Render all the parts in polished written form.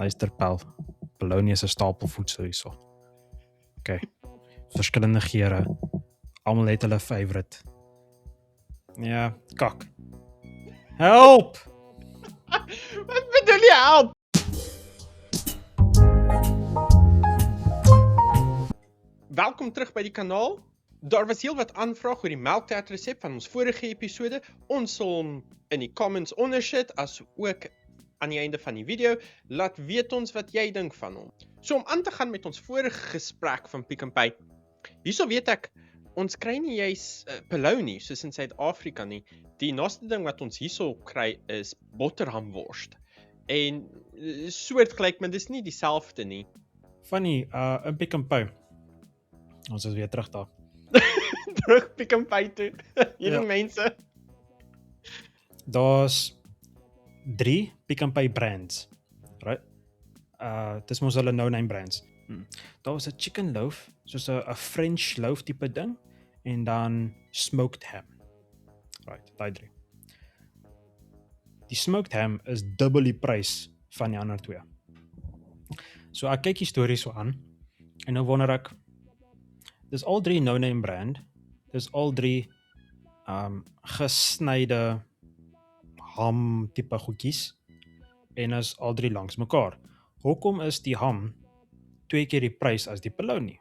Luister Pel, bologna is 'n stapel voedsel hierso. Okay. Verskillende geure. Almal het hulle favourite. Ja, kak. Help! Wat bedoel jy help? Welkom terug by die kanaal. Daar was heel wat aanvraag oor die melktert resep van ons vorige episode. Ons sal hom in die comments ondersit, as ook aan die einde van die video. Laat weet ons wat jy dink van hom. So om aan te gaan met ons vorige gesprek van Pick n Pay. Hierso weet ek, ons kry nie juis pilou nie, soos in Suid-Afrika nie. Die naaste ding wat ons hierso kry is boterhamworst. En soortgelyk, maar dis nie dieselfde nie. Funny, in Pick n Pay. Ons is weer terug daar. Terug Pick n Pay toe. Hierdie mense. Daar's 3 Pick n Pay brands, right? Dis mos hulle no-name brands. Daar was 'n chicken loaf, soos 'n French loaf tipe ding, en dan smoked ham. Right, daai 3. Die smoked ham is dubbel die prys van die ander 2. So ek kyk die storie so aan, en nou wonder ek, dis al 3 no-name brand, dis al 3 gesnyde ham tipe goedjies, en is al 3 langs mekaar. Hoekom is die ham 2 keer die prys as die bologna?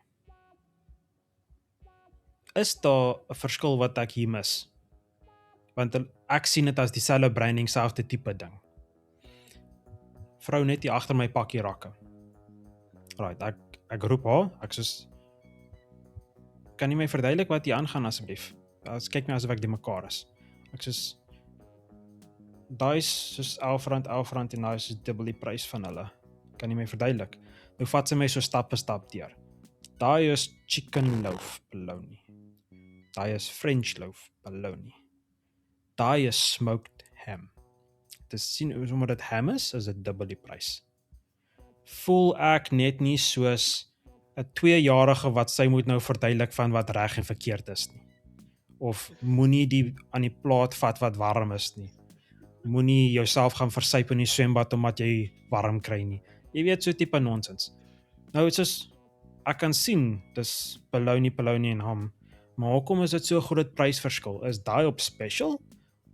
Is daar 'n verskil wat ek hier mis? Want ek sien dit as dieselfde branding, selfde tipe ding. Vrou net hier agter my pakkie rakke. Right, ek roep haar, ek soos, kan jy my verduidelik wat hier aangaan asseblief? Kyk my asof ek die mekaar is. Ek soos, daai is soos R11 en daai is dubbel die prys van hulle. Kan jy my verduidelik? Nou vat sy my so stap vir stap deur. Daai is chicken loaf bologna. Daai is French loaf bologna. Daai is smoked ham. Dis sien omdat dit ham is dit dubbel die prys. Voel ek net nie soos 'n 2-jarige wat sy moet nou verduidelik van wat reg en verkeerd is nie. Of moenie die aan die plaat vat wat warm is nie. Moenie jouself gaan versuip in die swembad omdat jy warm kry nie. Jy weet, so tipe nonsens. Nou dit is, ek kan sien, dis bologna en ham, maar hoekom is dit so 'n groot prysverskil? Is daai op special?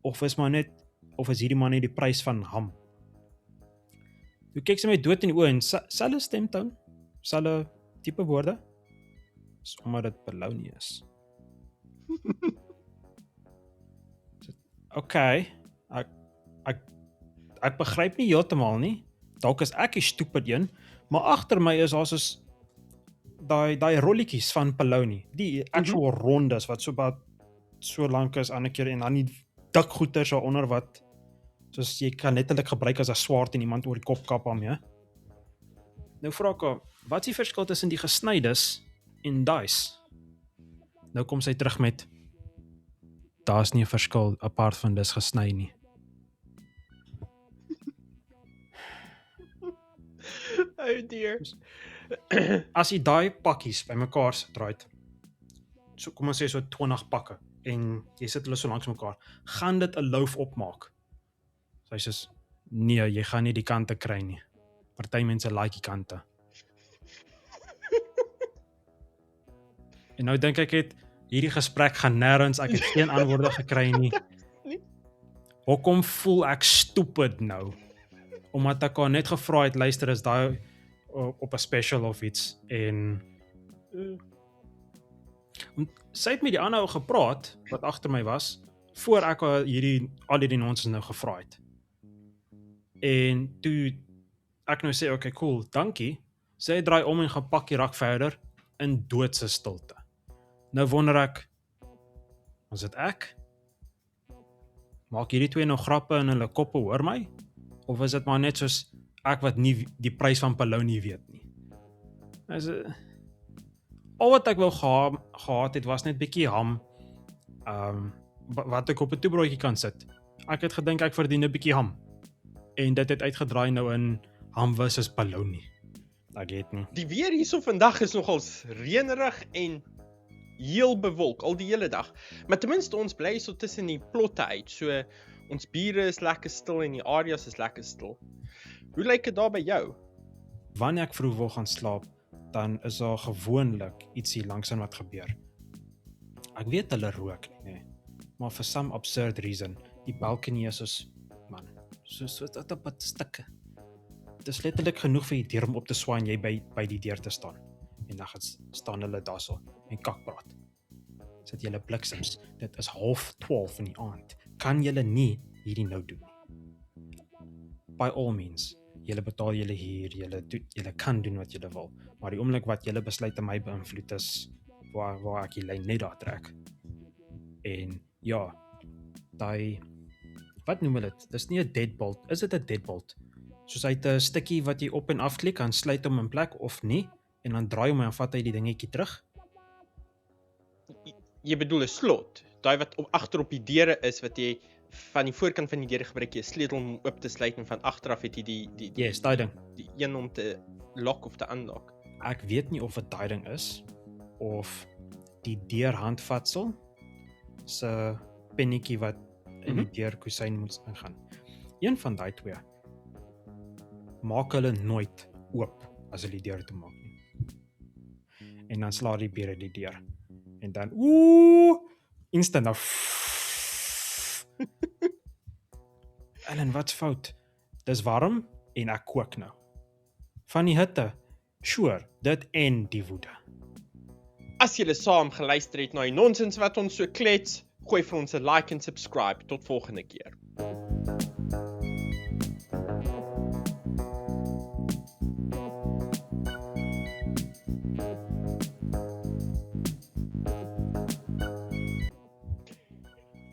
Of is hierdie maar net die prys van ham? Toe kyk sy my dood in die oë en selfe stemtoon, selfe tipe woorde, is omdat dit bologna is. Okay, ek begryp nie heeltemal nie. Dalk is ek die stupid een, maar agter my is daar soos daai rolletjies van bologna, die actual rondes wat so lank is ander keer, en dan die dik goeters daaronder wat soos jy kan letterlik gebruik as 'n swaard en iemand oor die kop kap aan, ja. Nou vra ek, wat is die verskil tussen die gesnydes en daai's? Nou kom sy terug met, daar's nie 'n verskil apart van dis gesny nie. Oh dear. As jy daai pakkies bymekaar sit, right, so kom ons sê so 20 pakke, en jy sit hulle so langs mekaar, gaan dit 'n loaf opmaak? So hy sê, nee, jy gaan nie die kante kry nie. Party mense like die kante. En nou dink ek hierdie gesprek gaan nêrens, ek het geen antwoorde gekry nie. Hoekom voel ek stupid nou? Omdat ek haar net gevra het, luister, is daai op 'n special of iets, en sy het met die ander ou gepraat, wat agter my was, voor ek al hierdie nonsens nou gevra het. En toe ek nou sê, okay, cool, dankie, sy draai om en gaan pak die rak verder, in doodse stilte. Nou wonder ek, is dit ek? Maak hierdie twee nou grappe in hulle koppe oor my? Of is dit maar net soos ek wat nie die prys van bologna weet nie? Al wat ek wou gehad het, was net bietjie ham, wat ek op 'n toebroodjie kan sit. Ek het gedink ek verdien 'n bietjie ham, en dit het uitgedraai nou in ham versus bologna. Ek weet nie. Die weer hierso vandag is nogals reënerig en heel bewolk al die hele dag. Maar ten minste ons bly so tussen die plotte uit. So ons bure is lekker stil en die areas is lekker stil. Hoe lyk dit daar by jou? wanneer ek vroeg wil gaan slaap, dan is daar gewoonlik ietsie langs aan wat gebeur. Ek weet hulle rook nie, nee. Maar for some absurd reason, die balkonie is soos, man, soos op 'n stukke. Dis letterlik genoeg vir die deur om op te swaai en jy by die deur te staan. En dan staan hulle daarso en kakpraat. Sit julle bliksems, dit is 11:30 in die aand. Kan julle nie hierdie nou doen nie? By all means, julle betaal julle huur, julle kan doen wat julle wil, maar die oomblik wat julle besluit my beïnvloed is waar ek die lyn net daar trek. En ja, wat noem hulle dit? Dis nie 'n deadbolt, is dit 'n deadbolt? Soos hy het 'n stukkie wat jy op en af klik, dan sluit hom in plek of nie, en dan draai hom en vat hy die dingetjie terug. Jy bedoel 'n slot, daai wat agter op die deure is wat jy van die voorkant van die deur gebruik jy 'n sleutel om oop te sluit en van agteraf het jy die Yes, daai ding. Die een om te lock of te unlock. Ek weet nie of dit daai ding is of die deurhandvatsel se pennetjie wat in die deurkusyn moet ingaan. Een van daai twee maak hulle nooit oop as hulle die deur toe maak nie. En dan sla die bure die deur. En dan instant nou. Ellen, wat's fout? Dis warm en ek kook nou. Van die hitte. Sure, dit en die woede. As julle saam geluister het na die nonsens wat ons so klets, gooi vir ons 'n like en subscribe. Tot volgende keer.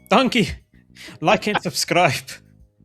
Dankie. Like en subscribe.